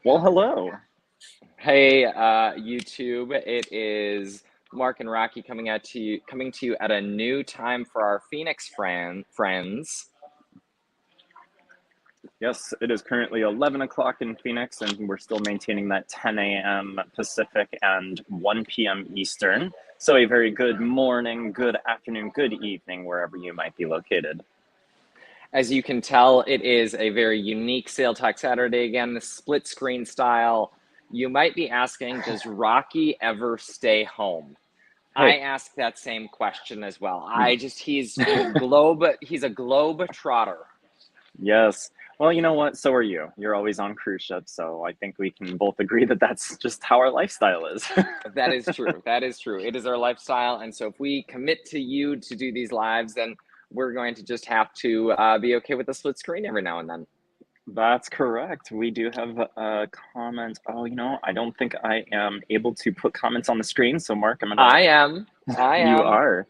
Well, hello. Hey, YouTube. It is Mark and Rocky coming to you at a new time for our Phoenix friends. Yes, it is currently 11 o'clock in Phoenix, and we're still maintaining that 10 a.m. Pacific and 1 p.m. Eastern. So, a very good morning, good afternoon, good evening, wherever you might be located. As you can tell, it is a very unique Sale Talk Saturday again, the split screen style. You might be asking, does Rocky ever stay home? I Hey, ask that same question as well. He's a globe trotter. yes. Well, you know what? So are you. You're always on cruise ships, so I think we can both agree that that's just how our lifestyle is. That is true. That is true. It is our lifestyle. And so if we commit to you to do these lives, then we're going to just have to be okay with the split screen every now and then. That's correct. We do have a comment. Oh, I don't think I am able to put comments on the screen. So, Mark, I'm gonna. I am. I You am. are.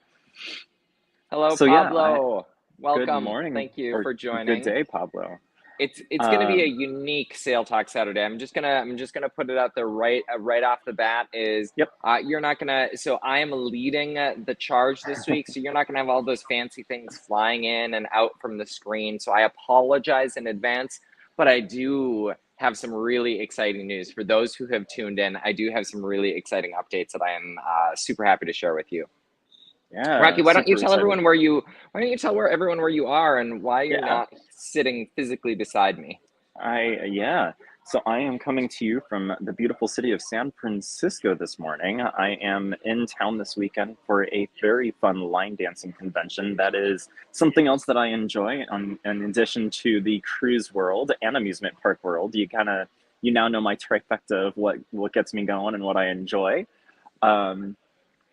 Hello, So yeah, Pablo. good Welcome. morning Thank you or for good joining. day, Pablo. It's going to be a Um, unique Sale Talk Saturday. I'm just gonna put it out there right off the bat. Is yep, you're not gonna. So I am leading the charge this week. So you're not gonna have all those fancy things flying in and out from the screen. So I apologize in advance, but I do have some really exciting news for those who have tuned in. I do have some really exciting updates that I am super happy to share with you. Rocky, yeah, why don't you super tell excited. everyone where you why don't you tell everyone where you are and why you're Yeah, not sitting physically beside me? yeah. So I am coming to you from the beautiful city of San Francisco this morning. I am in town this weekend for a very fun line dancing convention. That is something else that I enjoy. In addition to the cruise world and amusement park world, you now know my trifecta of what gets me going and what I enjoy. Um,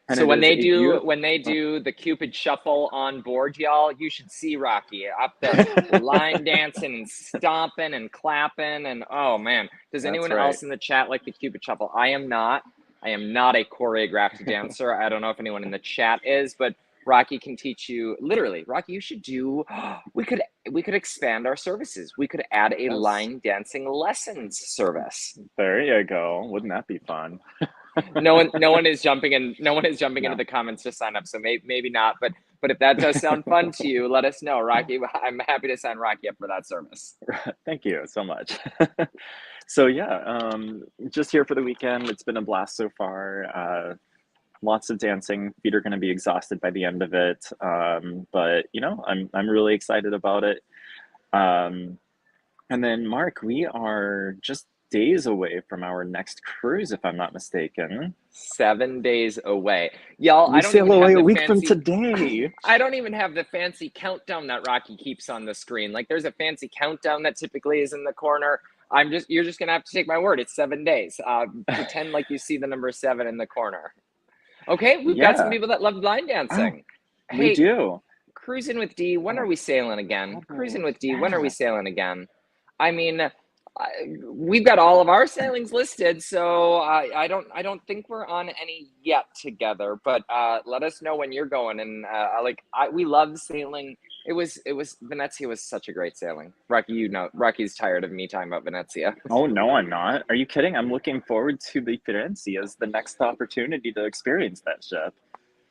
and So it when is they a do beautiful. when they do the Cupid Shuffle on board, y'all, you should see Rocky up the line dancing and stomping and clapping and oh man, does That's anyone right. else in the chat like the Cupid Shuffle? I am not. I am not a choreographed dancer. I don't know if anyone in the chat is, but Rocky can teach you literally. Rocky, you should do. We could we could expand our services. We could add a Yes. line dancing lessons service. There you go. Wouldn't that be fun? No one is jumping in. No one is jumping into No. the comments to sign up. So maybe not. But if that does sound fun to you, let us know, Rocky. I'm happy to sign Rocky up for that service. Thank you so much. So yeah, just here for the weekend. It's been a blast so far. Lots of dancing. Feet are going to be exhausted by the end of it, but I'm really excited about it. Um, and then Mark, we are just days away from our next cruise, if I'm not mistaken. 7 days away, y'all. We I don't sail even away have a the week from fancy. today. I don't even have the fancy countdown that Rocky keeps on the screen. Like there's a fancy countdown that typically is in the corner. You're just gonna have to take my word. It's 7 days. Pretend like you see the number seven in the corner. Okay, we've got some Yeah. people that love line Oh, dancing. we Hey, do. Cruising with D, when are Oh, we sailing again? Cruising Pablo. with D, when are we Yeah. sailing again? I mean, we've got all of our sailings listed, so I don't think we're on any yet together. But let us know when you're going. And we love sailing. It was Venezia was such a great sailing. Rocky, Rocky's tired of me talking about Venezia. Oh, no, I'm not. Are you kidding? I'm looking forward to the Firenze as the next opportunity to experience that ship.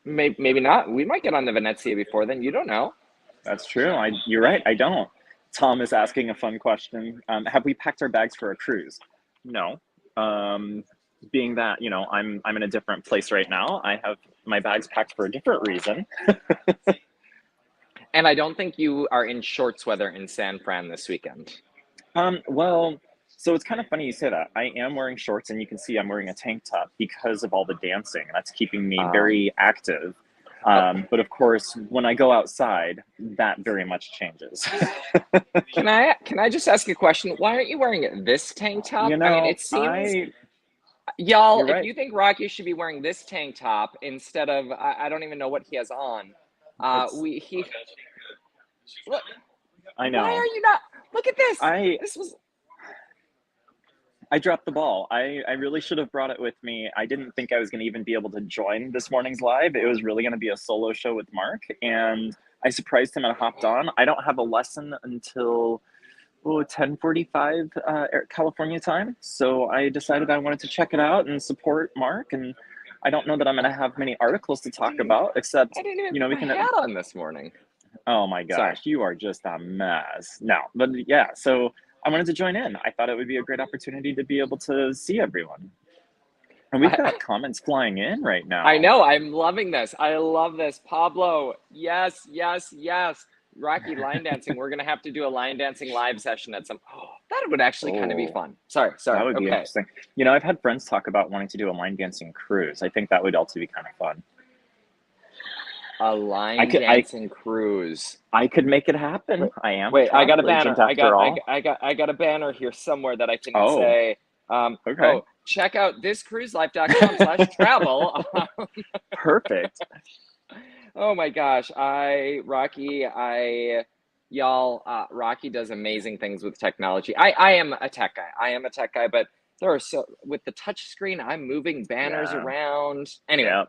Maybe not. We might get on the Venezia before then. You don't know. That's true. You're right. I don't. Tom is asking a fun question. Have we packed our bags for a cruise? No. Um, Being that I'm in a different place right now, I have my bags packed for a different reason. And I don't think you are in shorts weather in San Fran this weekend. Well, so it's kind of funny you say that. I am wearing shorts, and you can see I'm wearing a tank top because of all the dancing. That's keeping me Um, very active. oh, But of course, when I go outside, that very much changes. can I just ask a question? Why aren't you wearing this tank top? you I mean, know, it seems I y'all, you're if right. you think Rocky should be wearing this tank top instead of I don't even know what he has on. It's We he look. I Why know. are you not? Look at this. I This was I dropped the ball. I really should have brought it with me. I didn't think I was going to even be able to join this morning's live. It was really going to be a solo show with Mark, and I surprised him and hopped on. I don't have a lesson until 10:45 California time. So I decided I wanted to check it out and support Mark. And I don't know that I'm going to have many articles to talk Dude, about, except, I didn't even you know, put we my can. hat on this morning. Oh my Sorry. gosh, you are just a mess. No, but yeah, so I wanted to join in. I thought it would be a great opportunity to be able to see everyone. And we've got comments flying in right now. I know. I'm loving this. I love this. Pablo, yes, yes, yes. Rocky line dancing. We're gonna have to do a line dancing live session at some. Oh, that would actually kind of be fun. Sorry. That would be Okay. interesting. You know, I've had friends talk about wanting to do a line dancing cruise. I think that would also be kind of fun. A line dancing cruise. I could make it happen. I am. Wait, I got a banner. I got a banner here somewhere that I can say. Okay. Oh, check out thiscruiselife.com/travel. Perfect. Oh my gosh, Rocky does amazing things with technology. I am a tech guy. But there are with the touch screen, I'm moving banners around. Anyway. Yeah.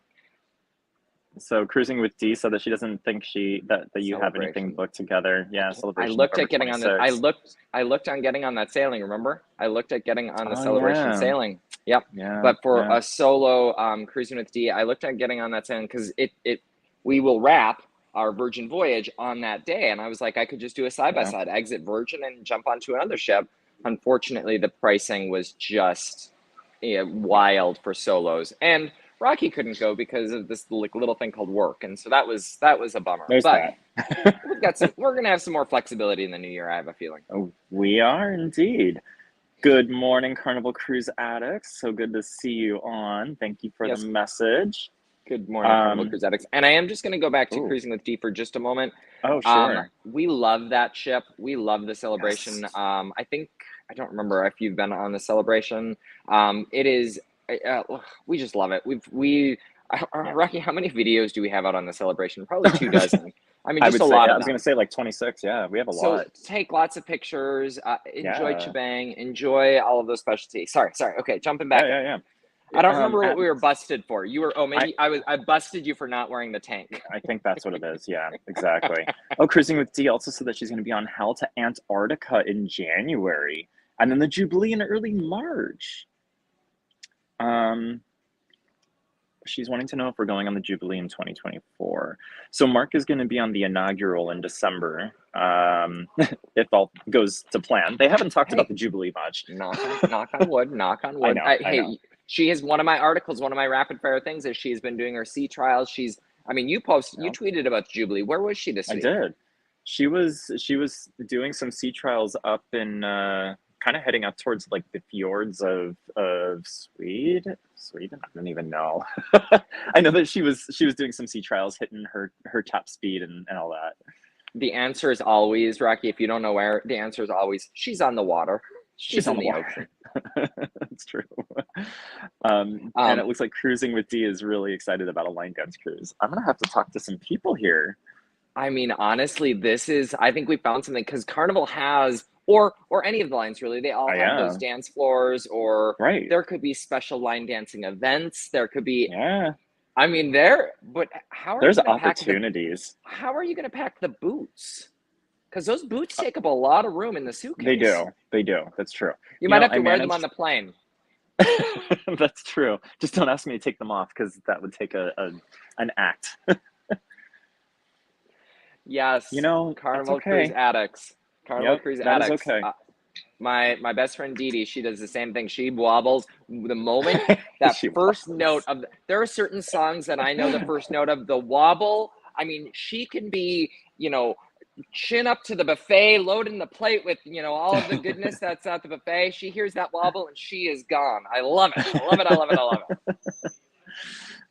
So Cruising with D said that she doesn't think that you have anything booked together. Yeah, celebration. I looked at getting on the. I looked on getting on that sailing. Remember, I looked at getting on the celebration sailing. Yep. Yeah. But for a solo Cruising with D, I looked at getting on that sailing because we will wrap our Virgin voyage on that day, and I was like, I could just do a side by side, exit Virgin and jump onto another ship. Unfortunately, the pricing was just wild for solos, and Rocky couldn't go because of this little thing called work, and so that was a bummer. But we're gonna have some more flexibility in the new year. I have a feeling. Oh, we are indeed. Good morning, Carnival Cruise addicts. So good to see you on. Thank you for the message. Good morning, Carnival Cruise addicts. And I am just going to go back to Cruising with D for just a moment. Oh, sure. We love that ship. We love the celebration. Yes. I don't remember if you've been on the celebration. It is. We just love it. Rocky, how many videos do we have out on the celebration? Probably 24. I mean, just a lot. I was going to say like 26. Yeah, we have a lot. So take lots of pictures. Enjoy Chibang. Enjoy all of those specialties. Sorry. Okay, jumping back. Yeah. I don't remember what we were busted for. You were. Oh, maybe I busted you for not wearing the tank. I think that's what it is. Yeah, exactly. Cruising with D also said that she's going to be on Hell to Antarctica in January, and then the Jubilee in early March. She's wanting to know if we're going on the Jubilee in 2024. So Mark is going to be on the inaugural in December, if all goes to plan. They haven't talked about the Jubilee much. Knock on wood. Knock on wood. I know. She has one of my articles. One of my rapid fire things is she's been doing her sea trials. You tweeted about the Jubilee. Where was she this week? I did. She was doing some sea trials up in kind of heading up towards like the fjords of Sweden. I don't even know. I know that she was doing some sea trials, hitting her top speed and all that. The answer is always, Rocky, if you don't know where, the answer is always she's on the water. She's in the ocean. That's true. And it looks like Cruising with D is really excited about a line dance cruise. I'm gonna have to talk to some people here. I mean, honestly, I think we found something because Carnival has, or any of the lines really, they all have those dance floors, or there could be special line dancing events. There could be, I mean, but how are there's opportunities. How are you going to pack the boots? Because those boots take up a lot of room in the suitcase. They do. That's true. You might have to wear them on the plane. That's true. Just don't ask me to take them off because that would take an act. Yes. Carnival Cruise addicts. Carnival Cruise addicts. That is okay. My best friend Dee Dee, she does the same thing. She wobbles the moment that first note of. There are certain songs that I know the first note of. The wobble. I mean, she can be, chin up to the buffet, loading the plate with, all of the goodness that's at the buffet. She hears that wobble and she is gone. I love it. I love it.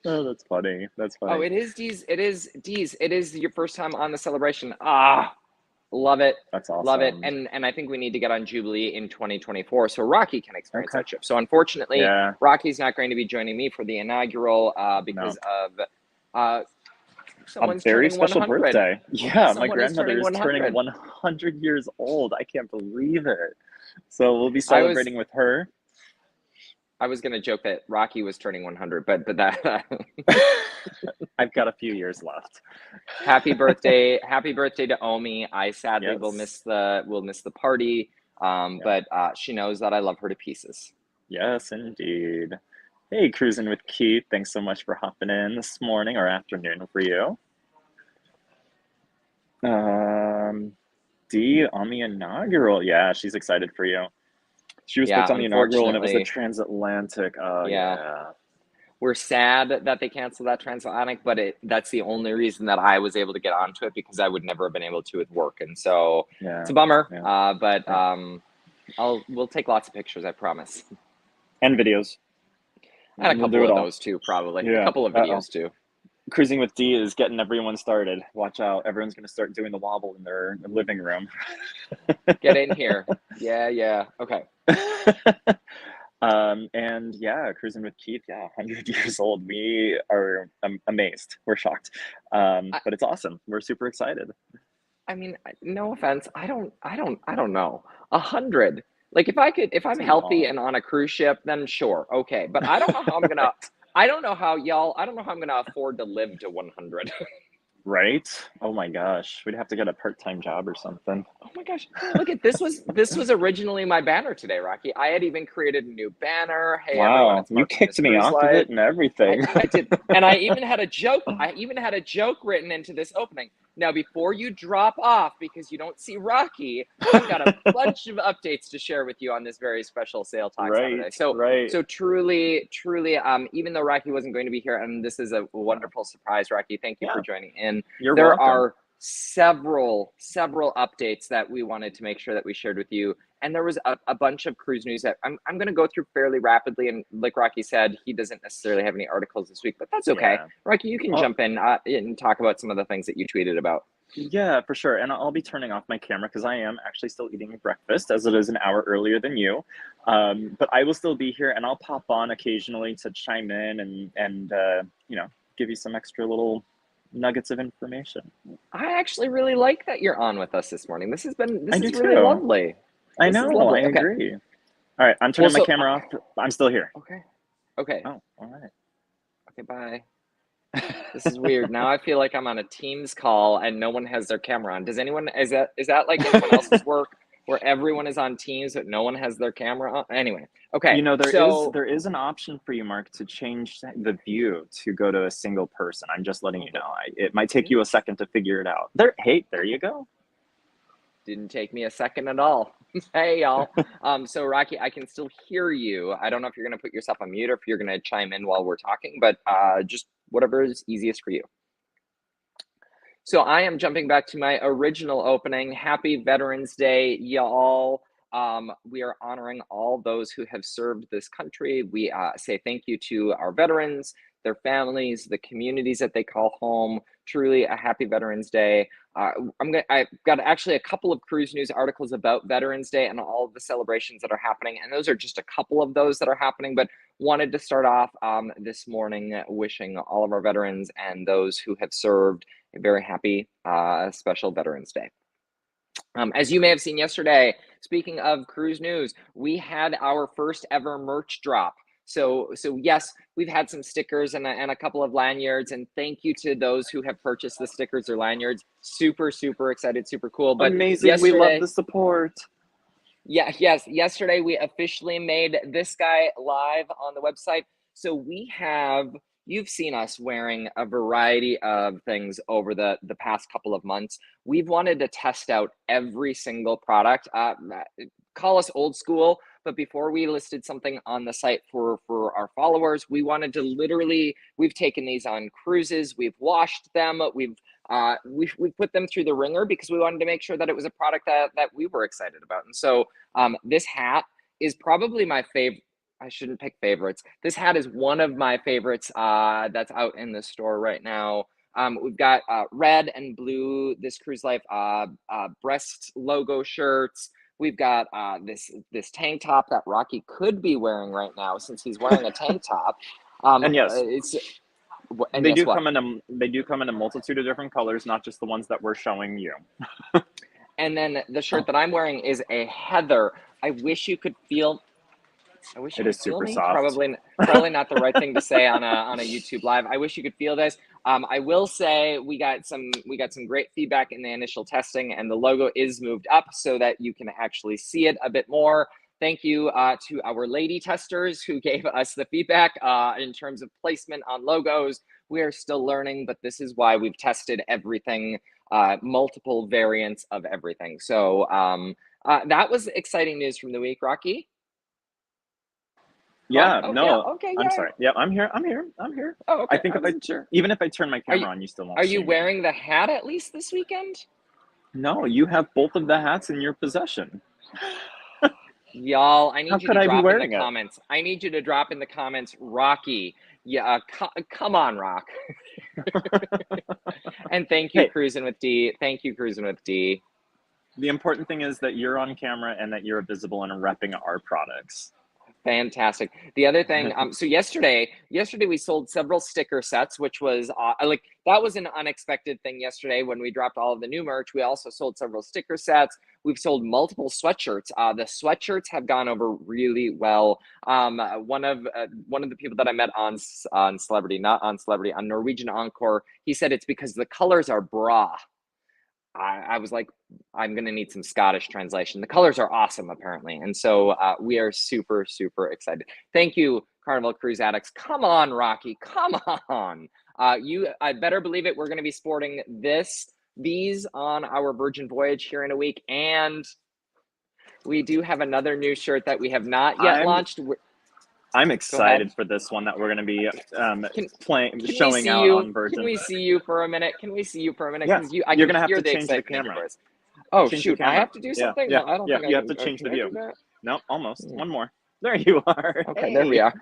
Oh, that's funny. Oh, it is Dee's. It is your first time on the celebration. Love it. That's awesome. Love it. And I think we need to get on Jubilee in 2024 so Rocky can experience that trip. So unfortunately, Rocky's not going to be joining me for the inaugural because of someone's a very turning special 100. Birthday. Yeah, my grandmother is turning 100 years old. I can't believe it. So we'll be celebrating with her. I was gonna joke that Rocky was turning 100, but that I've got a few years left. happy birthday to Omi. I sadly will Yes. miss the party. Yeah. But she knows that I love her to pieces. Yes, indeed. Hey, cruising with Keith. Thanks so much for hopping in this morning or afternoon for you. D on the inaugural. Yeah, she's excited for you. She was Yeah, picked on the inaugural and it was the unfortunately, transatlantic. Oh, yeah. yeah. We're sad that they canceled that transatlantic, but that's the only reason that I was able to get onto it, because I would never have been able to with work, and so Yeah. it's a bummer. Yeah. But Yeah. we'll take lots of pictures, I promise, And videos. and a We'll do couple it of all. those too, probably a Yeah. couple of Uh-oh. videos too. Cruising with D is getting everyone started. Watch out. Everyone's going to start doing the wobble in their living room. Get in here. Yeah. Okay. And yeah, cruising with Keith, yeah, 100 years old. We are amazed. We're shocked. But it's awesome. We're super excited. I mean, no offense. I don't know. 100. Like if I'm Too healthy long. and on a cruise ship, then sure, okay. But I don't know how I'm gonna. I don't know how I'm gonna afford to live to 100. Right? Oh my gosh. We'd have to get a part-time job or something. Oh my gosh! Look at this was originally my banner today, Rocky. I had even created a new banner. Hey everyone, Wow. it's You Mark from kicked This me Cruise off of Life. it and everything. I did, and I even had a joke. I even had a joke written into this opening. Now, before you drop off because you don't see Rocky, I've got a bunch of updates to share with you on this very special Sale Talk Saturday. Right. So truly, even though Rocky wasn't going to be here, and this is a wonderful surprise, Rocky. Thank you for joining in. You're There welcome. are several updates that we wanted to make sure that we shared with you, and there was a bunch of cruise news that I'm going to go through fairly rapidly, and like Rocky said, he doesn't necessarily have any articles this week, but that's okay. Yeah. Rocky, you can jump in and talk about some of the things that you tweeted about. Yeah, for sure. And I'll be turning off my camera because I am actually still eating breakfast, as it is an hour earlier than you. But I will still be here, and I'll pop on occasionally to chime in and give you some extra little nuggets of information. I actually really like that you're on with us this morning. This is really too. lovely. I know. I agree. All right, I'm turning my camera off. I'm still here. Okay. Oh, all right. Okay, bye. This is weird. Now I feel like I'm on a Teams call and no one has their camera on. Is that like anyone else's work where everyone is on Teams but no one has their camera on? Anyway, okay. There is an option for you, Mark, to change the view to go to a single person. I'm just letting you know. It might take you a second to figure it out. There you go. Didn't take me a second at all. Hey, y'all. So Rocky, I can still hear you. I don't know if you're going to put yourself on mute or if you're going to chime in while we're talking, but just whatever is easiest for you. So I am jumping back to my original opening. Happy Veterans Day, y'all. We are honoring all those who have served this country. We say thank you to our veterans, their families, the communities that they call home. Truly a happy Veterans Day. I've got actually a couple of cruise news articles about Veterans Day and all of the celebrations that are happening, and those are just a couple of those that are happening, but wanted to start off this morning wishing all of our veterans and those who have served a very happy special Veterans Day. As you may have seen yesterday, speaking of cruise news, we had our first ever merch drop. So yes, we've had some stickers and a couple of lanyards, and thank you to those who have purchased the stickers or lanyards. Super excited, super cool. But amazing, we love the support. Yesterday we officially made this guy live on the website. So you've seen us wearing a variety of things over the past couple of months. We've wanted to test out every single product. Call us old school, but before we listed something on the site for our followers, we wanted to we've taken these on cruises, we've washed them, we've put them through the ringer because we wanted to make sure that it was a product that we were excited about. And so this hat is probably my favorite. I shouldn't pick favorites. This hat is one of my favorites that's out in the store right now. We've got red and blue This Cruise Life breast logo shirts. We've got this tank top that Rocky could be wearing right now since he's wearing a tank top. And yes, they do come in a multitude of different colors, not just the ones that we're showing you. And then the shirt that I'm wearing is a heather. I wish you could feel I wish you It could is feel super me. soft. Probably not the right thing to say on a YouTube live. I wish you could feel this. I will say we got some great feedback in the initial testing, and the logo is moved up so that you can actually see it a bit more. Thank you to our lady testers who gave us the feedback in terms of placement on logos. We are still learning, but this is why we've tested everything, multiple variants of everything. So that was exciting news from the week, Rocky. Yeah, Oh, yeah, no, okay, I'm yeah. sorry. Yeah, I'm here. I'm here. I'm here. Oh, I okay. think I if I, wasn't sure. even if I turn my Are you camera on, you still won't are see you me. wearing the hat at least this weekend? No, you have both of the hats in your possession. Y'all, I How need you could to I be drop in the wearing it? comments. I need you to drop in the comments, Rocky. Yeah, come on, Rock. And thank you, Hey, Cruising with D. Thank you, Cruising with D. the important thing is that you're on camera and that you're visible and repping our products. Fantastic. The other thing, so yesterday we sold several sticker sets, which was like that was an unexpected thing yesterday when we dropped all of the new merch. We also sold several sticker sets. We've sold multiple sweatshirts. The sweatshirts have gone over really well. One of the people that I met on Celebrity, not on Celebrity, on Norwegian Encore, he said it's because the colors are bra. I was like, I'm going to need some Scottish translation. The colors are awesome, apparently. And so we are super, super excited. Thank you, Carnival Cruise Addicts. Come on, Rocky. Come on. I better believe it. We're going to be sporting these on our Virgin Voyage here in a week. And we do have another new shirt that we have not yet launched. I'm Go ahead. excited for this one that we're going to be Showing out on Virgin. Can we see you for a minute? Can we see you for a minute? Yeah, Because I you're can going to have hear to the change the excitement in your camera. voice. Oh, Change shoot. I have to do something? Yeah, No, I don't think you I have can. to change the Can I view. do that? No, almost. One more. There you are. Okay, Hey. there we are.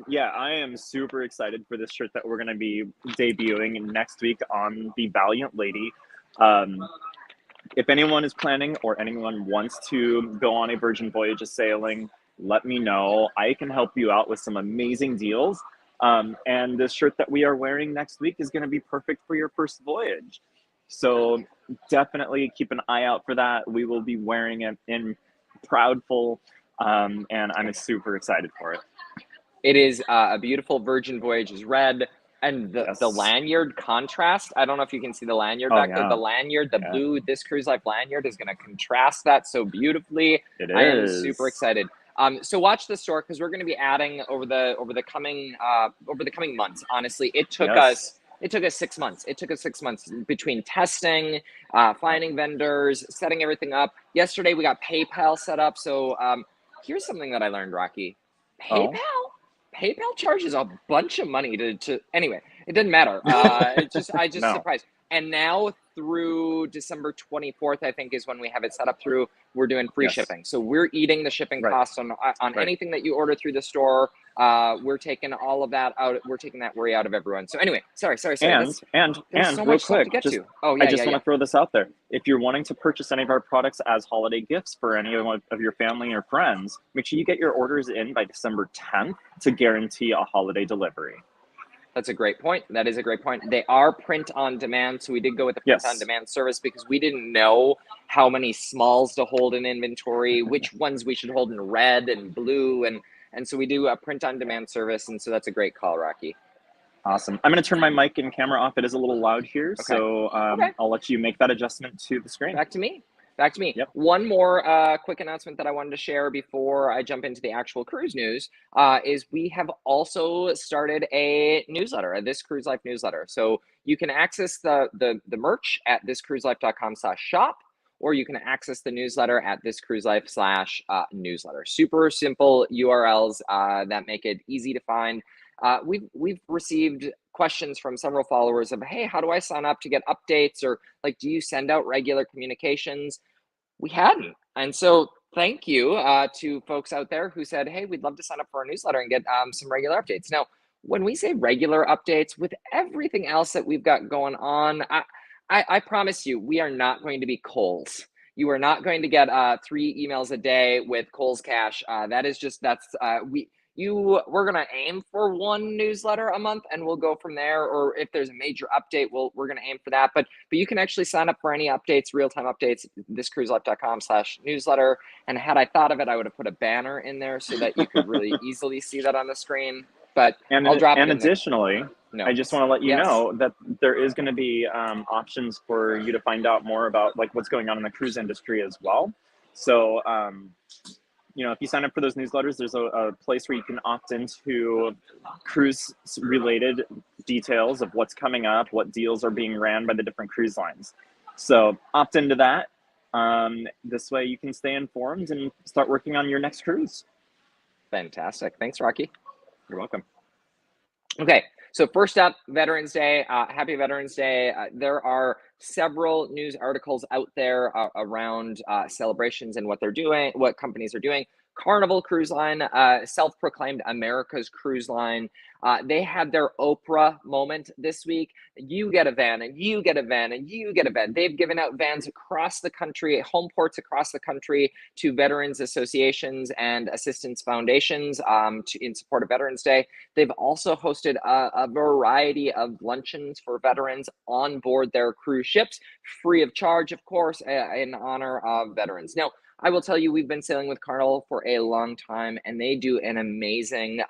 Yeah, I am super excited for this shirt that we're going to be debuting next week on the Valiant Lady. If anyone is planning or anyone wants to go on a Virgin Voyage of sailing, let me know. I can help you out with some amazing deals. And this shirt that we are wearing next week is going to be perfect for your first voyage. So definitely keep an eye out for that. We will be wearing it in Proudful, and I'm super excited for it. It is a beautiful Virgin Voyages red, and the Yes. lanyard contrast. I don't know if you can see the lanyard back there. The lanyard, the blue This Cruise Life lanyard is going to contrast that so beautifully. It I am is. super excited. So watch the store because we're going to be adding over the coming months. Honestly, it took us 6 months. It took us 6 months between testing, finding vendors, setting everything up. Yesterday we got PayPal set up. So here's something that I learned, Rocky. PayPal charges a bunch of money to anyway, it didn't matter. I just No. surprised. And now through December 24th, I think is when we have it set up through, we're doing free shipping. So we're eating the shipping costs on anything that you order through the store. We're taking all of that out. We're taking that worry out of everyone. So anyway, sorry. And so real much quick, to get just, to. Oh yeah, I just want to throw this out there. If you're wanting to purchase any of our products as holiday gifts for any of your family or friends, make sure you get your orders in by December 10th to guarantee a holiday delivery. That's a great point. That is a great point. They are print on demand. So we did go with the print on demand service because we didn't know how many smalls to hold in inventory, which ones we should hold in red and blue. And so we do a print on demand service. And so that's a great call, Rocky. Awesome. I'm going to turn my mic and camera off. It is a little loud here. Okay. So I'll let you make that adjustment to the screen. Back to me. Yep. One more quick announcement that I wanted to share before I jump into the actual cruise news is we have also started a newsletter, a This Cruise Life newsletter. So you can access the merch at thiscruiselife.com/shop, or you can access the newsletter at thiscruiselife/newsletter. Super simple URLs that make it easy to find. We've received questions from several followers of, hey, how do I sign up to get updates? Or like, do you send out regular communications? We hadn't. And so thank you to folks out there who said, hey, we'd love to sign up for our newsletter and get some regular updates. Now, when we say regular updates, with everything else that we've got going on, I promise you, we are not going to be Kohl's. You are not going to get 3 emails a day with Kohl's Cash. we're gonna aim for one newsletter a month, and we'll go from there. Or if there's a major update, we're gonna aim for that. But you can actually sign up for any updates, real-time updates, thiscruiselife.com/newsletter. And had I thought of it, I would have put a banner in there so that you could really easily see that on the screen. But I'll drop it in additionally, I just want to let you know that there is going to be options for you to find out more about like what's going on in the cruise industry as well. So, if you sign up for those newsletters, there's a place where you can opt into cruise-related details of what's coming up, what deals are being ran by the different cruise lines. So opt into that. This way you can stay informed and start working on your next cruise. Fantastic. Thanks, Rocky. You're welcome. Okay, so first up, Veterans Day. Happy Veterans Day. There are several news articles out there around celebrations and what they're doing, what companies are doing. Carnival Cruise Line, self-proclaimed America's cruise line. They had their Oprah moment this week. You get a van, and you get a van, and you get a van. They've given out vans across the country, home ports across the country, to veterans associations and assistance foundations in support of Veterans Day. They've also hosted a variety of luncheons for veterans on board their cruise ships, free of charge, of course, in honor of veterans. Now, I will tell you, we've been sailing with Carnival for a long time, and they do an amazing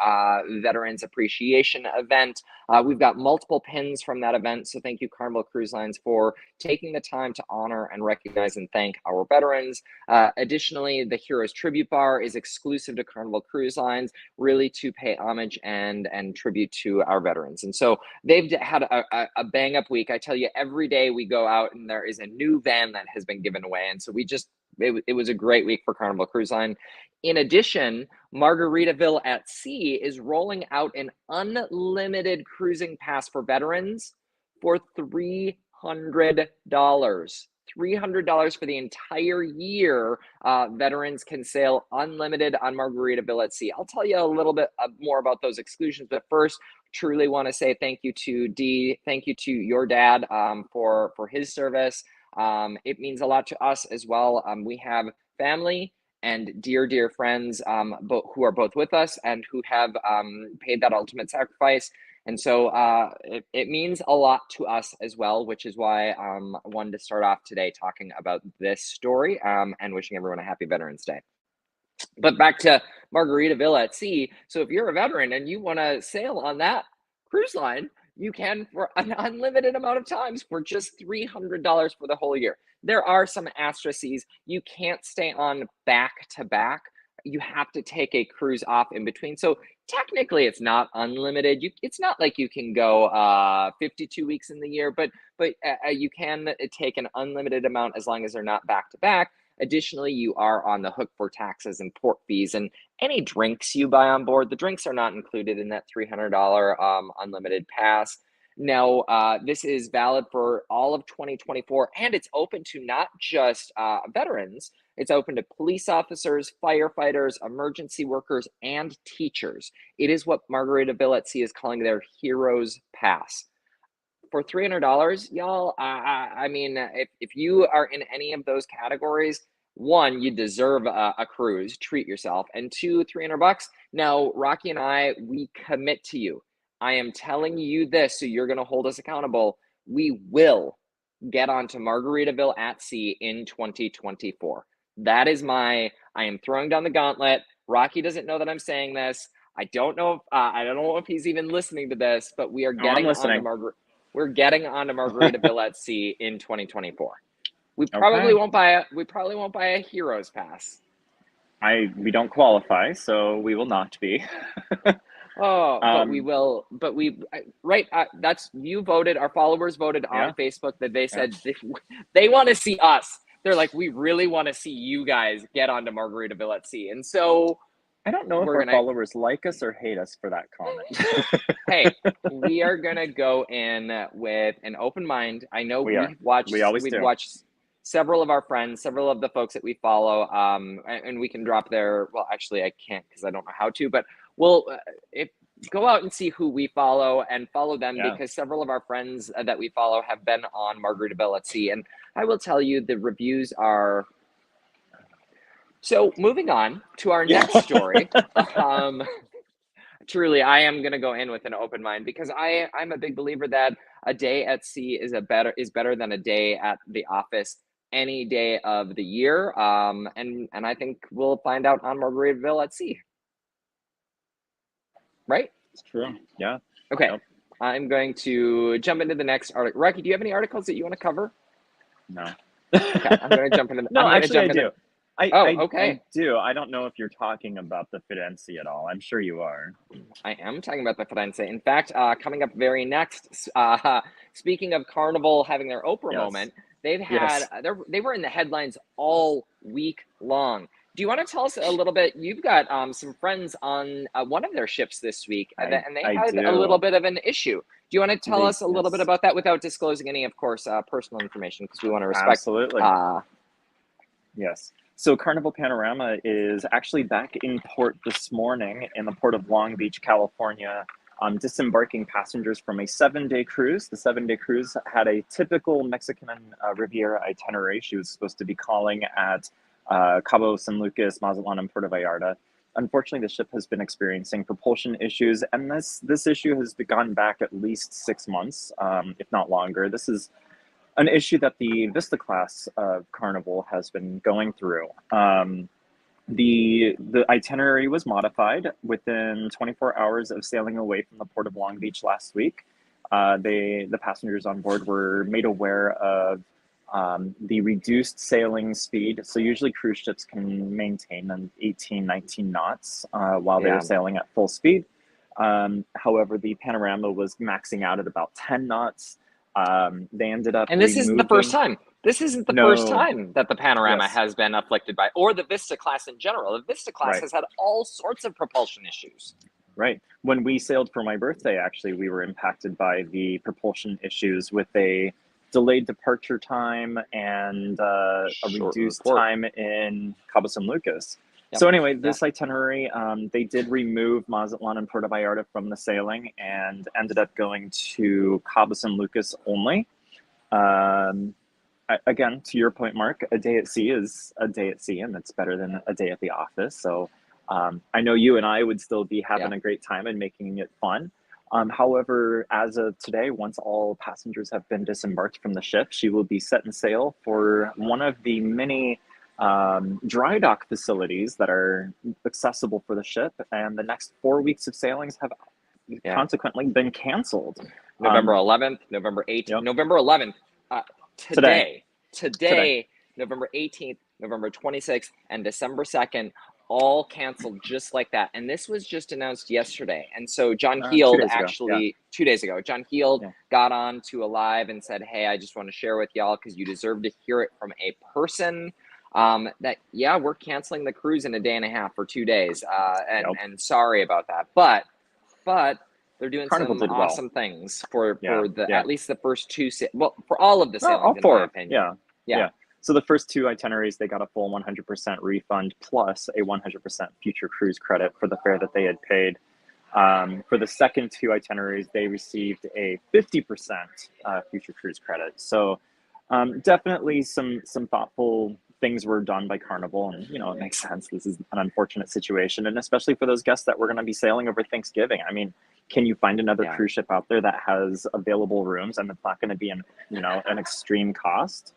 Veterans Appreciation event. We've got multiple pins from that event, so thank you, Carnival Cruise Lines, for taking the time to honor and recognize and thank our veterans. Additionally, the Heroes Tribute Bar is exclusive to Carnival Cruise Lines, really to pay homage and tribute to our veterans. And so they've had a bang-up week. I tell you, every day we go out and there is a new van that has been given away, and so it was a great week for Carnival Cruise Line. In addition, Margaritaville at Sea is rolling out an unlimited cruising pass for veterans for $300. $300 for the entire year. Veterans can sail unlimited on Margaritaville at Sea. I'll tell you a little bit more about those exclusions, but first, truly want to say thank you to Dee. Thank you to your dad for his service. It means a lot to us as well. We have family and dear friends who are both with us and who have paid that ultimate sacrifice. And so it means a lot to us as well, which is why I wanted to start off today talking about this story and wishing everyone a happy Veterans Day. But back to Margaritaville at Sea. So if you're a veteran and you want to sail on that cruise line, you can for an unlimited amount of times for just $300 for the whole year. There are some asterisks. You can't stay on back to back. You have to take a cruise off in between. So technically it's not unlimited. It's not like you can go 52 weeks in the year, but you can take an unlimited amount as long as they're not back to back. Additionally, you are on the hook for taxes and port fees and any drinks you buy on board. The drinks are not included in that $300 unlimited pass. Now, this is valid for all of 2024, and it's open to not just veterans. It's open to police officers, firefighters, emergency workers, and teachers. It is what Margaritaville at Sea is calling their Heroes Pass. For $300, y'all, I mean, if you are in any of those categories, one, you deserve a cruise, treat yourself, and two, $300. Now, Rocky and I, we commit to you. I am telling you this, so you're going to hold us accountable. We will get onto Margaritaville at Sea in 2024. That is I am throwing down the gauntlet. Rocky doesn't know that I'm saying this. I don't know if he's even listening to this, but we are getting We're getting onto Margaritaville at Sea in 2024. We probably won't buy a Heroes Pass. We don't qualify, so we will not be. But we will. But that's you voted. Our followers voted on Facebook that they said they want to see us. They're like, we really want to see you guys get onto Margaritaville at Sea, and so. I don't know if our followers like us or hate us for that comment. Hey, we are going to go in with an open mind. I know we've watched several of our friends, several of the folks that we follow, and we can drop their, well, actually I can't because I don't know how to, but we'll go out and see who we follow and follow them because several of our friends that we follow have been on Margaritaville at Sea. And I will tell you, the reviews are... So moving on to our next story. truly, I am going to go in with an open mind because I'm a big believer that a day at sea is better than a day at the office any day of the year. And I think we'll find out on Margaritaville at sea. Right? It's true. Yeah. Okay. Yep. I'm going to jump into the next article. Rocky, do you have any articles that you want to cover? No. Okay, I'm going to jump into. No, actually, I do. Okay. I do. I don't know if you're talking about the Firenze at all. I'm sure you are. I am talking about the Firenze. In fact, coming up very next, speaking of Carnival having their Oprah Yes. moment, they've had they were in the headlines all week long. Do you want to tell us a little bit? You've got some friends on one of their ships this week, and they had a little bit of an issue. Do you want to tell us a little bit about that without disclosing any, of course, personal information, because we want to respect. Absolutely. Yes. So Carnival Panorama is actually back in port this morning in the port of Long Beach, California, disembarking passengers from a 7-day cruise. The 7-day cruise had a typical Mexican Riviera itinerary. She was supposed to be calling at Cabo San Lucas, Mazatlan, and Puerto Vallarta. Unfortunately, the ship has been experiencing propulsion issues, and this issue has gone back at least 6 months, if not longer. This is an issue that the Vista class of Carnival has been going through. The itinerary was modified within 24 hours of sailing away from the port of Long Beach last week. The passengers on board were made aware of the reduced sailing speed. So usually cruise ships can maintain an 18, 19 knots while they're sailing at full speed. However, the Panorama was maxing out at about 10 knots. They ended up and this isn't the first time. This isn't the first time that the Panorama has been afflicted by, or the Vista class in general. The Vista class has had all sorts of propulsion issues. Right. When we sailed for my birthday, actually, we were impacted by the propulsion issues with a delayed departure time and a reduced time in Cabo San Lucas. Yep. So anyway, this itinerary, they did remove Mazatlan and Puerto Vallarta from the sailing and ended up going to Cabo San Lucas only. Again, to your point, Mark, a day at sea is a day at sea, and it's better than a day at the office. So I know you and I would still be having a great time and making it fun. However, as of today, once all passengers have been disembarked from the ship, she will be set in sail for one of the many dry dock facilities that are accessible for the ship, and the next 4 weeks of sailings have consequently been canceled. November 11th, November 18th, November 11th, today, November 18th, November 26th, and December 2nd, all canceled just like that. And this was just announced yesterday. And so John Heald actually, 2 days ago, John Heald got on to Alive and said, hey, I just want to share with y'all, because you deserve to hear it from a person, that, we're canceling the cruise in a day and a half for 2 days. And sorry about that. But they're doing some awesome things for at least the first two, for all of the sailings, in my opinion. Yeah. So the first two itineraries, they got a full 100% refund plus a 100% future cruise credit for the fare that they had paid. For the second two itineraries, they received a 50% future cruise credit. So definitely some thoughtful things were done by Carnival, and it makes sense. This is an unfortunate situation, and especially for those guests that were going to be sailing over Thanksgiving. I mean, can you find another cruise ship out there that has available rooms and it's not going to be an extreme cost?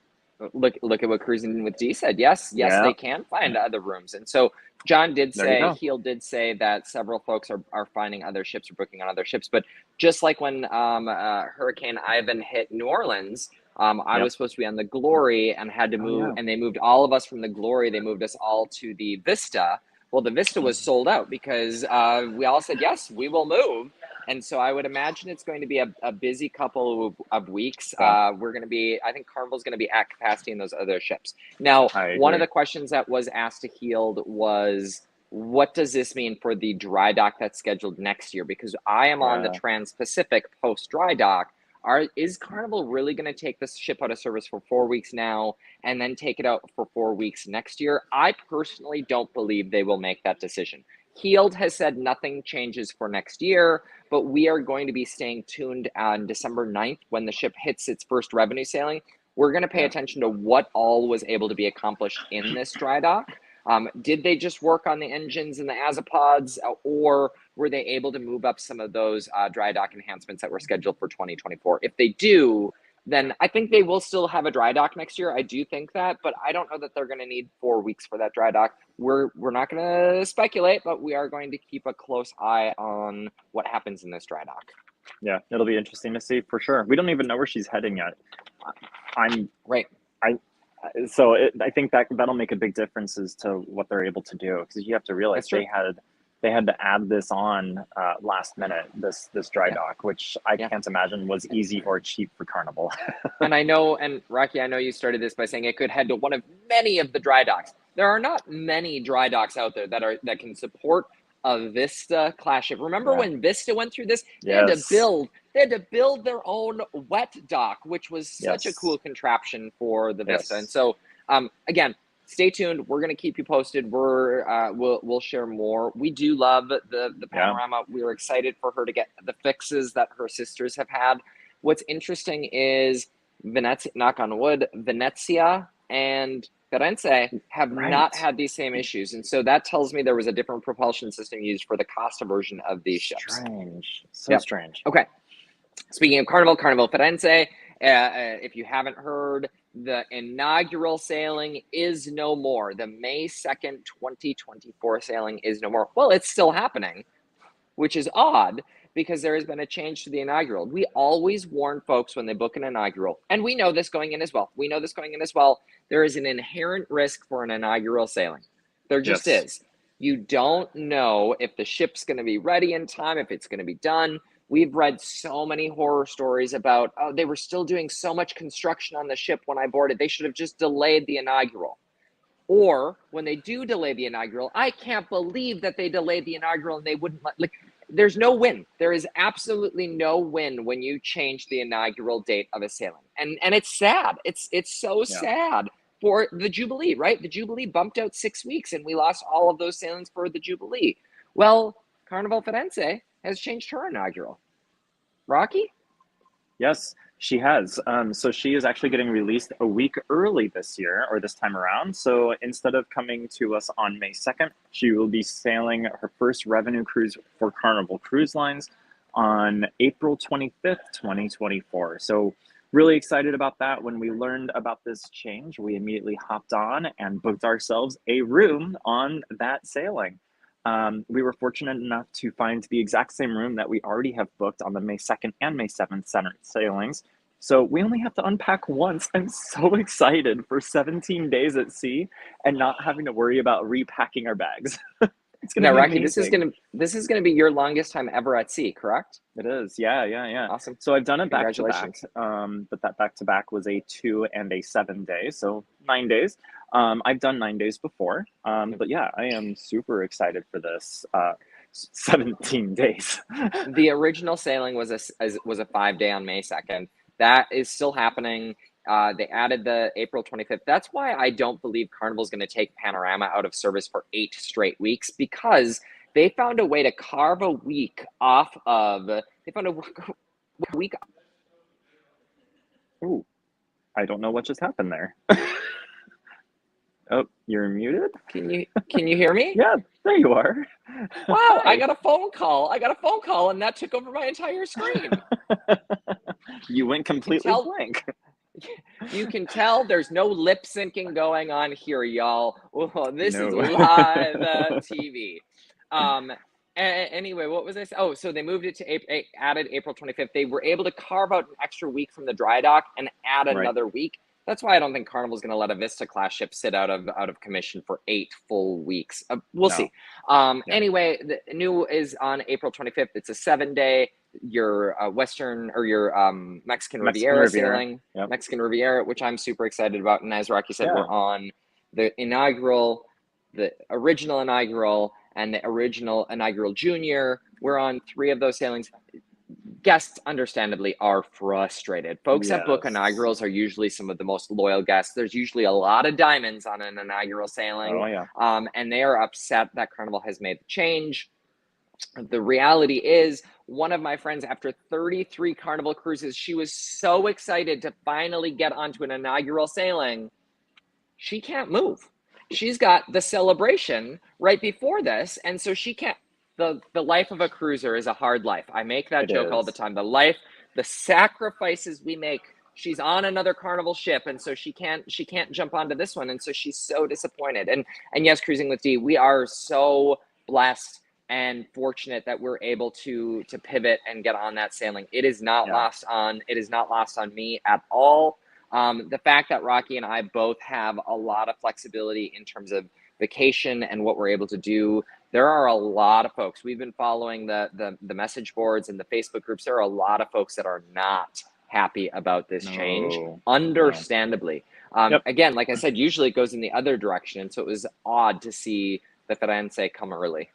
Look at what Cruising with D said. Yes, they can find other rooms. And so John did say, Heald did say that several folks are finding other ships or booking on other ships. But just like when Hurricane Ivan hit New Orleans, I was supposed to be on the Glory and had to move, and they moved all of us from the Glory. They moved us all to the Vista. Well, the Vista was sold out because we all said, yes, we will move. And so I would imagine it's going to be a busy couple of weeks. We're going to be, I think Carnival's going to be at capacity in those other ships. Now, one of the questions that was asked to Heald was, what does this mean for the dry dock that's scheduled next year? Because I am on the Trans-Pacific post dry dock. Is Carnival really going to take this ship out of service for 4 weeks now and then take it out for 4 weeks next year? I personally don't believe they will make that decision. Heald has said nothing changes for next year, but we are going to be staying tuned on December 9th when the ship hits its first revenue sailing. We're going to pay attention to what all was able to be accomplished in this dry dock. Did they just work on the engines and the azipods, or were they able to move up some of those dry dock enhancements that were scheduled for 2024? If they do, then I think they will still have a dry dock next year. I do think that, but I don't know that they're going to need 4 weeks for that dry dock. We're not going to speculate, but we are going to keep a close eye on what happens in this dry dock. Yeah, it'll be interesting to see for sure. We don't even know where she's heading yet. I'm right. So I think that'll make a big difference as to what they're able to do, because you have to realize they had to add this on last minute, this dry dock, which I can't imagine was easy or cheap for Carnival. And I know, and Rocky, I know you started this by saying it could head to one of many of the dry docks. There are not many dry docks out there that can support a Vista class ship. Remember when Vista went through this? They had to build their own wet dock, which was such a cool contraption for the Vista. And so again, stay tuned. We're going to keep you posted. We'll share more. We do love the Panorama. We're excited for her to get the fixes that her sisters have had. What's interesting is Venezia, knock on wood, Venezia and Firenze have not had these same issues. And so that tells me there was a different propulsion system used for the Costa version of these ships. Strange. So strange. Okay. Speaking of Carnival Firenze, if you haven't heard, the inaugural sailing is no more. The May 2nd, 2024 sailing is no more. Well, it's still happening, which is odd because there has been a change to the inaugural. We always warn folks when they book an inaugural, and we know this going in as well. There is an inherent risk for an inaugural sailing. There just is. You don't know if the ship's going to be ready in time, if it's going to be done. We've read so many horror stories about, oh, they were still doing so much construction on the ship when I boarded. They should have just delayed the inaugural. Or when they do delay the inaugural, I can't believe that they delayed the inaugural and they wouldn't let, there's no win. There is absolutely no win when you change the inaugural date of a sailing. And it's sad. It's so sad for the Jubilee, right? The Jubilee bumped out 6 weeks and we lost all of those sailings for the Jubilee. Well, Carnival Firenze has changed her inaugural. Rocky? Yes, she has. So she is actually getting released a week early this year, or this time around. So instead of coming to us on May 2nd, she will be sailing her first revenue cruise for Carnival Cruise Lines on April 25th, 2024. So really excited about that. When we learned about this change, we immediately hopped on and booked ourselves a room on that sailing. We were fortunate enough to find the exact same room that we already have booked on the May 2nd and May 7th sailings. So we only have to unpack once. I'm so excited for 17 days at sea and not having to worry about repacking our bags. It's gonna be Rocky, amazing. this is gonna be your longest time ever at sea, correct? It is, yeah. Awesome. So I've done it back to back, but that back to back was a 2 and a 7 day, so 9 days. I've done 9 days before, but yeah, I am super excited for this. 17 days. The original sailing was a 5-day on May 2nd. That is still happening. They added the April 25th. That's why I don't believe Carnival's going to take Panorama out of service for 8 straight weeks, because they found a way to carve a week off of. They found a week. Ooh, I don't know what just happened there. Oh, you're muted? Can you hear me? Yeah, there you are. Wow, I got a phone call and that took over my entire screen. You went completely blank. You can tell there's no lip syncing going on here, y'all. Oh, this is live TV. Anyway, what was I saying? Oh, so they moved it to added April 25th. They were able to carve out an extra week from the dry dock and add another week. That's why I don't think Carnival's going to let a Vista class ship sit out of commission for 8 full weeks. We'll see. Anyway, the new is on April 25th. It's a 7-day. Your Western or your Mexican Riviera sailing, Mexican Riviera, which I'm super excited about. And as Rocky said, we're on the original inaugural, and the original inaugural junior. We're on 3 of those sailings. Guests, understandably, are frustrated. Folks that book inaugurals are usually some of the most loyal guests. There's usually a lot of diamonds on an inaugural sailing. Oh, yeah. And they are upset that Carnival has made the change. The reality is, one of my friends, after 33 Carnival cruises, she was so excited to finally get onto an inaugural sailing. She can't move. she's got the celebration right before this, and so she can't. The life of a cruiser is a hard life. I make that joke all the time. The sacrifices we make. She's on another Carnival ship, and so she can't jump onto this one, and so she's so disappointed. And yes, Cruising with Dee, we are so blessed and fortunate that we're able to pivot and get on that sailing. It is not lost on me at all. The fact that Rocky and I both have a lot of flexibility in terms of vacation and what we're able to do. There are a lot of folks. We've been following the message boards and the Facebook groups. There are a lot of folks that are not happy about this change, understandably. Again, like I said, usually it goes in the other direction. And so it was odd to see the Firenze come early.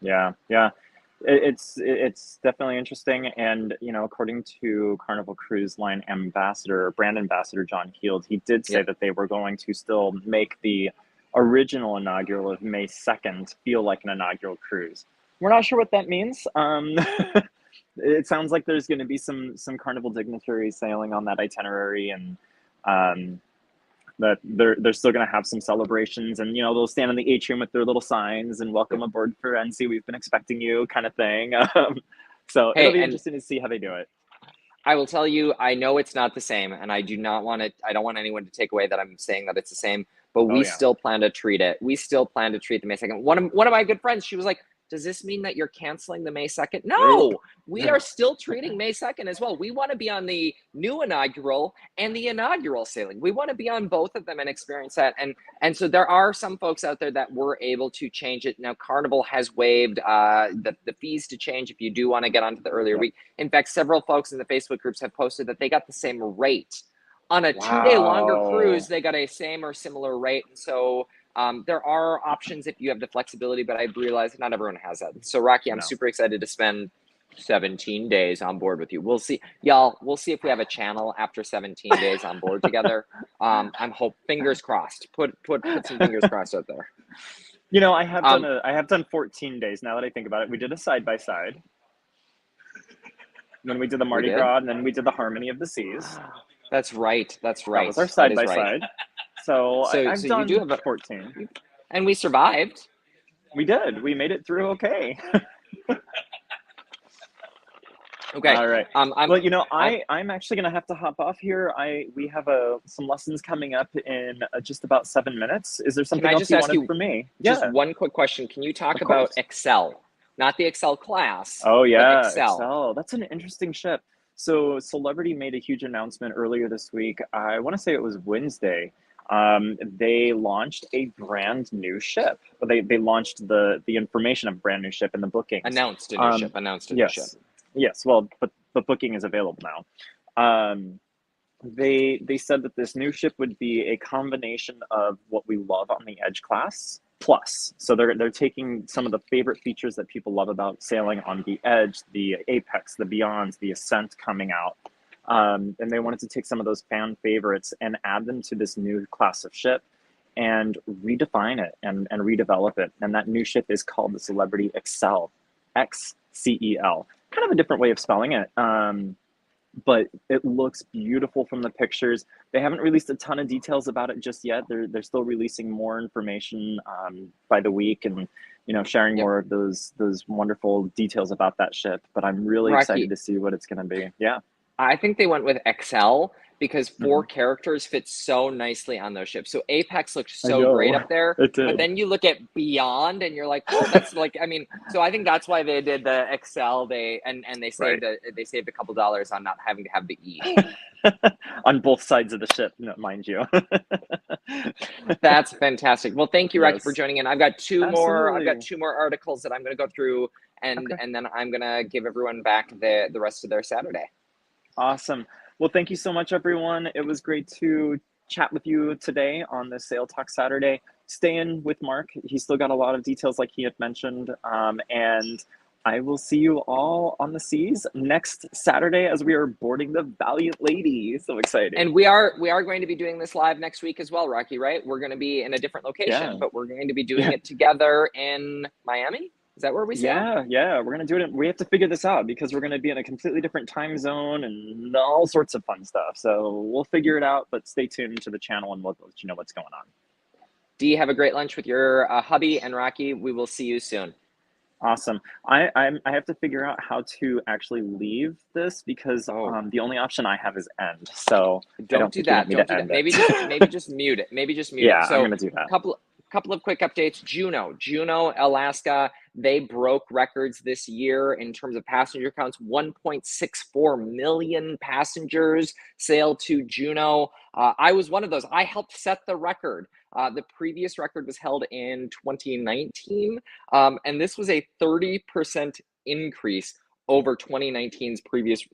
Yeah. It's definitely interesting. And, you know, according to Carnival Cruise Line brand ambassador John Heald, he did say that they were going to still make the original inaugural of May 2nd feel like an inaugural cruise. We're not sure what that means. It sounds like there's going to be some Carnival dignitaries sailing on that itinerary, and that they're still going to have some celebrations, and you know, they'll stand in the atrium with their little signs and welcome aboard Firenze, we've been expecting you, kind of thing. So it'll be interesting to see how they do it. I will tell you, I know it's not the same, and I don't want anyone to take away that I'm saying that it's the same, but we still plan to treat it. We still plan to treat the May 2nd. One of my good friends, she was like, does this mean that you're canceling the May 2nd? No, we are still treating May 2nd as well. We want to be on the new inaugural and the inaugural sailing. We want to be on both of them and experience that. And so there are some folks out there that were able to change it. Now, Carnival has waived the fees to change if you do want to get onto the earlier week. In fact, several folks in the Facebook groups have posted that they got the same rate. On a 2-day longer cruise, they got a same or similar rate. And so there are options if you have the flexibility, but I realize not everyone has that. So Rocky, I'm super excited to spend 17 days on board with you. We'll see, y'all. We'll see if we have a channel after 17 days on board together. I'm fingers crossed. Put some fingers crossed out there. You know, I have done 14 days now that I think about it. We did a side by side. When we did the Mardi Gras, and then we did the Harmony of the Seas. That's right. That's right. That was our side by side. So I've done you do have 14. And we survived. We did. We made it through okay. Okay. All right. Well, you know, I'm actually going to have to hop off here. We have some lessons coming up in just about 7 minutes. Is there something else you wanted from me? Just one quick question. Can you talk about Excel? Not the Excel class. Oh, yeah. Excel. That's an interesting ship. So Celebrity made a huge announcement earlier this week. I want to say it was Wednesday. They launched a brand new ship. They launched the information of brand new ship in the bookings. Announced a new ship. Yes. Well, but the booking is available now. They said that this new ship would be a combination of what we love on the Edge class plus. So they're taking some of the favorite features that people love about sailing on the Edge, the Apex, the Beyonds, the Ascent coming out. And they wanted to take some of those fan favorites and add them to this new class of ship and redefine it and redevelop it. And that new ship is called the Celebrity Excel, XCEL. Kind of a different way of spelling it. But it looks beautiful from the pictures. They haven't released a ton of details about it just yet. They're still releasing more information by the week, and you know, sharing more of those wonderful details about that ship. But I'm really excited to see what it's going to be. Yeah. I think they went with Excel because 4 characters fit so nicely on those ships. So Apex looks so great up there, but then you look at Beyond and you're like, oh, that's like, I mean, so I think that's why they did the Excel. They saved they saved a couple dollars on not having to have the E on both sides of the ship, mind you. That's fantastic. Well, thank you, Rocky, for joining in. I've got two more articles that I'm going to go through, and then I'm going to give everyone back the rest of their Saturday. Awesome. Well, thank you so much, everyone. It was great to chat with you today on this Sail Talk Saturday. Stay in with Mark. He's still got a lot of details like he had mentioned. And I will see you all on the seas next Saturday as we are boarding the Valiant Lady. So exciting. And we are going to be doing this live next week as well, Rocky, right? We're going to be in a different location, but we're going to be doing it together in Miami. Is that where we sail? Yeah. We're going to do it. We have to figure this out because we're going to be in a completely different time zone and all sorts of fun stuff. So we'll figure it out, but stay tuned to the channel and we'll let you know what's going on. Dee, have a great lunch with your hubby, and Rocky, we will see you soon. Awesome. I have to figure out how to actually leave this because Oh, the only option I have is end. So I don't don't do think you want that. me Don't to do that. end Maybe just it. mute it. Maybe just mute it. Yeah, I'm So gonna do that. couple of quick updates. Juneau, Alaska, they broke records this year in terms of passenger counts. 1.64 million passengers sailed to Juneau. I was one of those. I helped set the record. The previous record was held in 2019, and this was a 30% increase over 2019's previous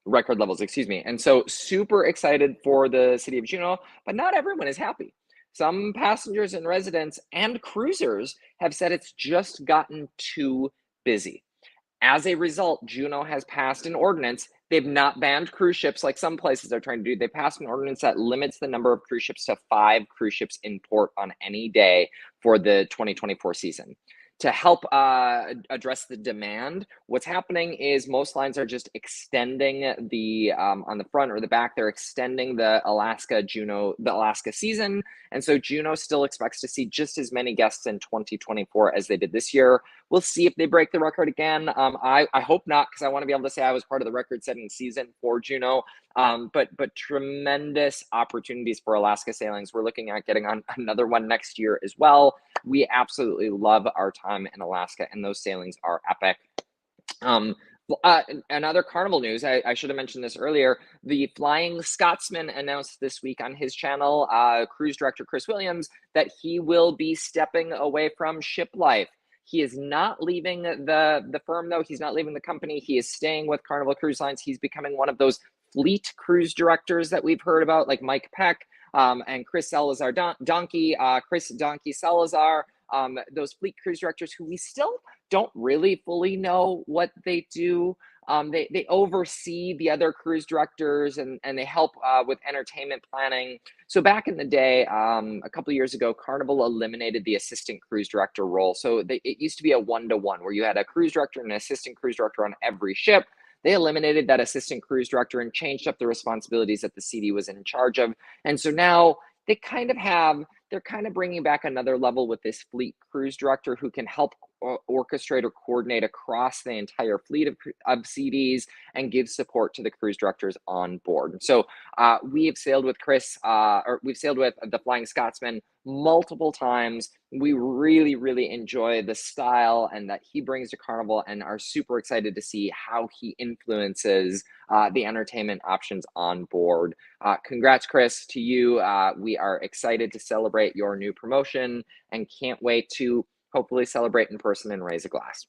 record levels, excuse me. And so super excited for the city of Juneau, but not everyone is happy. Some passengers and residents and cruisers have said it's just gotten too busy. As a result, Juneau has passed an ordinance. They've not banned cruise ships like some places are trying to do. They passed an ordinance that limits the number of cruise ships to 5 cruise ships in port on any day for the 2024 season. To help address the demand, what's happening is most lines are just extending the on the front or the back. They're extending the Alaska season, and so Juneau still expects to see just as many guests in 2024 as they did this year. We'll see if they break the record again. I hope not, because I want to be able to say I was part of the record-setting season for Juneau. But tremendous opportunities for Alaska sailings. We're looking at getting on another one next year as well. We absolutely love our time in Alaska, and those sailings are epic. Another Carnival news, I should have mentioned this earlier. The Flying Scotsman announced this week on his channel, cruise director Chris Williams, that he will be stepping away from ship life. He is not leaving the firm, though. He's not leaving the company. He is staying with Carnival Cruise Lines. He's becoming one of those fleet cruise directors that we've heard about, like Mike Peck and Chris Salazar Chris Donkey Salazar, those fleet cruise directors who we still don't really fully know what they do. They oversee the other cruise directors and they help with entertainment planning. So back in the day, a couple of years ago, Carnival eliminated the assistant cruise director role. So it used to be a 1-to-1 where you had a cruise director and an assistant cruise director on every ship. They eliminated that assistant cruise director and changed up the responsibilities that the CD was in charge of. And so now they're kind of bringing back another level with this fleet cruise director who can help orchestrate or coordinate across the entire fleet of CDs and give support to the cruise directors on board. And so we have sailed with Chris, or we've sailed with the Flying Scotsman multiple times. We really, really enjoy the style and that he brings to Carnival and are super excited to see how he influences the entertainment options on board. Congrats, Chris, to you. We are excited to celebrate your new promotion and can't wait to hopefully celebrate in person and raise a glass.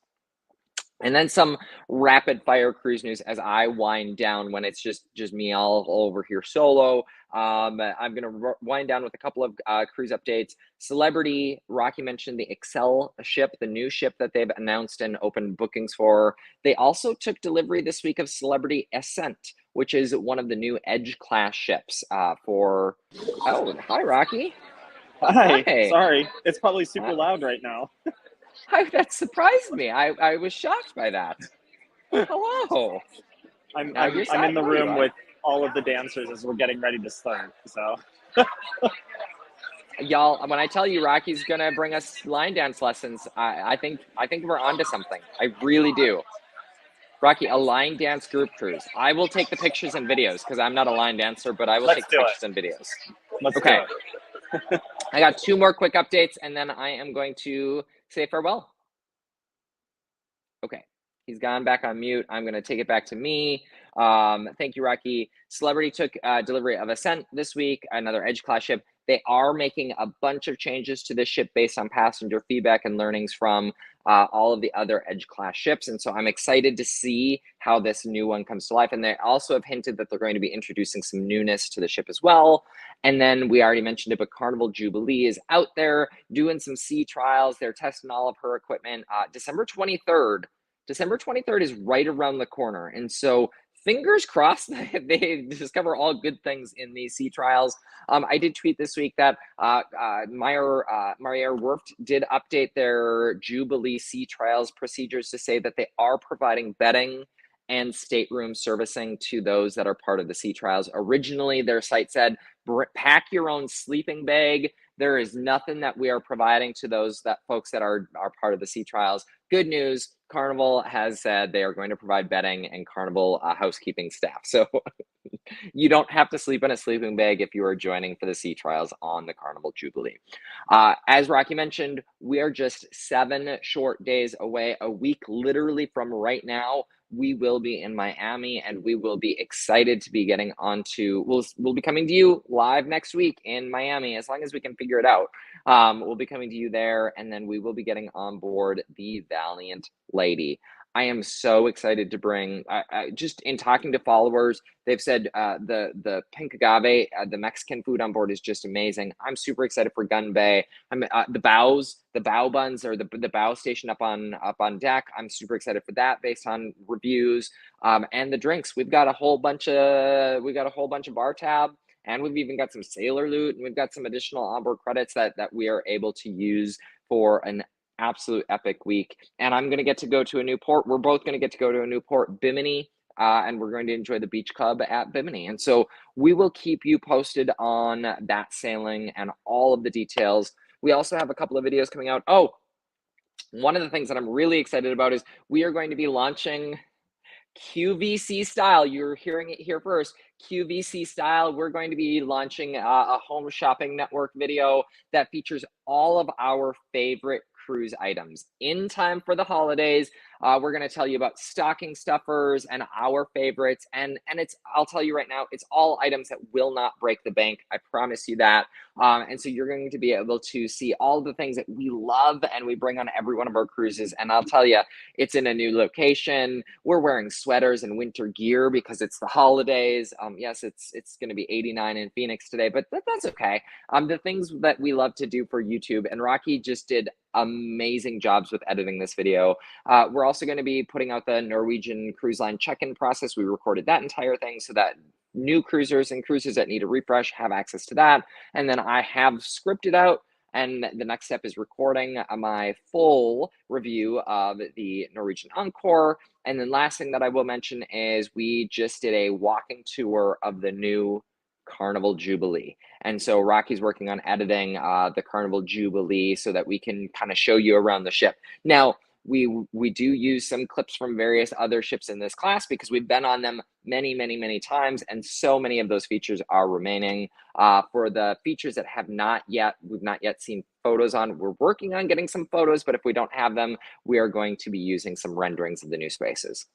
And then some rapid fire cruise news as I wind down when it's just me all over here solo. I'm going to wind down with a couple of cruise updates. Celebrity, Rocky mentioned the Excel ship, the new ship that they've announced and opened bookings for. They also took delivery this week of Celebrity Ascent, which is one of the new Edge class ships Oh, hi, Rocky. Hi. Hi. Sorry, it's probably super loud right now. That surprised me. I was shocked by that. Hello. I'm in the room with all of the dancers as we're getting ready to start. So, y'all, when I tell you Rocky's gonna bring us line dance lessons, I think we're onto something. I really do. Rocky, a line dance group cruise. I will take the pictures and videos because I'm not a line dancer, but I will take the pictures and videos. Let's do it. I got 2 more quick updates and then I am going to say farewell. Okay, he's gone back on mute. I'm going to take it back to me. Thank you, Rocky. Celebrity took delivery of Ascent this week, another Edge class ship. They are making a bunch of changes to this ship based on passenger feedback and learnings from all of the other Edge class ships. And so I'm excited to see how this new one comes to life. And they also have hinted that they're going to be introducing some newness to the ship as well. And then we already mentioned it, but Carnival Jubilee is out there doing some sea trials. They're testing all of her equipment. December 23rd is right around the corner. And so fingers crossed that they discover all good things in these sea trials. I did tweet this week that Meyer Werft did update their Jubilee sea trials procedures to say that they are providing bedding and stateroom servicing to those that are part of the sea trials. Originally, their site said, pack your own sleeping bag, There is nothing that we are providing to those folks that are part of the sea trials. Good news, Carnival has said they are going to provide bedding and Carnival housekeeping staff. So you don't have to sleep in a sleeping bag if you are joining for the sea trials on the Carnival Jubilee. As Rocky mentioned, we are just 7 short days away, a week literally from right now. We will be in Miami, and we will be excited to be getting onto. We'll be coming to you live next week in Miami, as long as we can figure it out. We'll be coming to you there, and then we will be getting on board the Valiant Lady. I am so excited to bring. Just in talking to followers, they've said the pink agave, the Mexican food on board is just amazing. I'm super excited for Gun Bay. The bow buns, or the bow station up on deck. I'm super excited for that based on reviews. And the drinks. We've got a whole bunch of bar tab, and we've even got some sailor loot, and we've got some additional onboard credits that we are able to use for an absolute epic week. And I'm going to get to go to a new port. We're both going to get to go to a new port, Bimini, and we're going to enjoy the beach club at Bimini. And so we will keep you posted on that sailing and all of the details. We also have a couple of videos coming out. Oh, one of the things that I'm really excited about is we are going to be launching QVC style. You're hearing it here first. QVC style. We're going to be launching a home shopping network video that features all of our favorite cruise items in time for the holidays. We're going to tell you about stocking stuffers and our favorites, and it's, I'll tell you right now, it's all items that will not break the bank. I promise you that. And so you're going to be able to see all the things that we love and we bring on every one of our cruises. And I'll tell you, it's in a new location. We're wearing sweaters and winter gear because it's the holidays. Yes, it's going to be 89 in Phoenix today, but that's okay. The things that we love to do for YouTube, and Rocky just did amazing jobs with editing this video. We're also going to be putting out the Norwegian Cruise Line check-in process. We recorded that entire thing so that new cruisers and cruisers that need a refresh have access to that. And then I have scripted out, and the next step is recording my full review of the Norwegian Encore. And then last thing that I will mention is we just did a walking tour of the new Carnival Jubilee. And so Rocky's working on editing the Carnival Jubilee so that we can kind of show you around the ship. Now, we do use some clips from various other ships in this class because we've been on them many, many, many times, and so many of those features are remaining. For the features that we've not yet seen photos on, we're working on getting some photos, but if we don't have them, we are going to be using some renderings of the new spaces.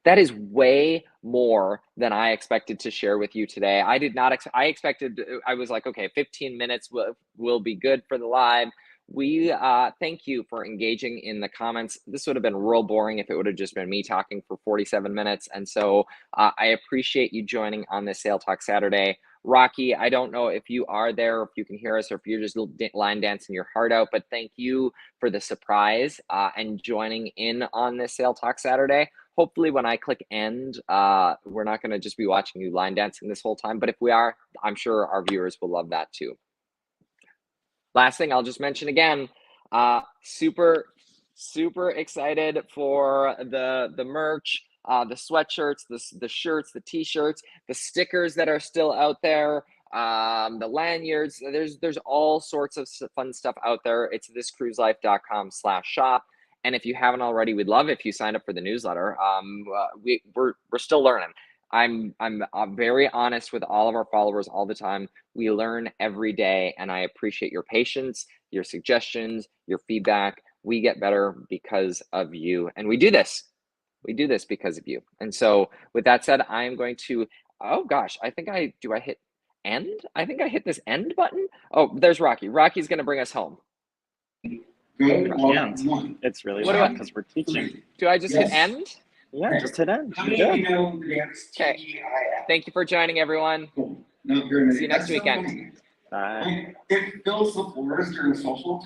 That is way more than I expected to share with you today. I did not, I expected, I was like, okay, 15 minutes will be good for the live. We thank you for engaging in the comments. This would have been real boring if it would have just been me talking for 47 minutes. And so I appreciate you joining on this Sail Talk Saturday. Rocky, I don't know if you are there, or if you can hear us, or if you're just line dancing your heart out, but thank you for the surprise and joining in on this Sail Talk Saturday. Hopefully when I click end, we're not going to just be watching you line dancing this whole time, but if we are, I'm sure our viewers will love that too. Last thing I'll just mention again, super excited for the merch, the sweatshirts, the shirts, the t-shirts, the stickers that are still out there, the lanyards. There's all sorts of fun stuff out there. It's thiscruiselife.com/shop. And if you haven't already, we'd love if you signed up for the newsletter. We're still learning. I'm very honest with all of our followers all the time. We learn every day, and I appreciate your patience, your suggestions, your feedback. We get better because of you, and we do this. We do this because of you. And so with that said, I am going to, oh gosh, I hit end? I think I hit this end button. Oh, there's Rocky. Rocky's going to bring us home. Yeah, it's really hard because we're teaching. Do I just hit end? Yeah, just hit end. Okay. Thank you for joining, everyone. See you next weekend. Bye. It fills the floors during social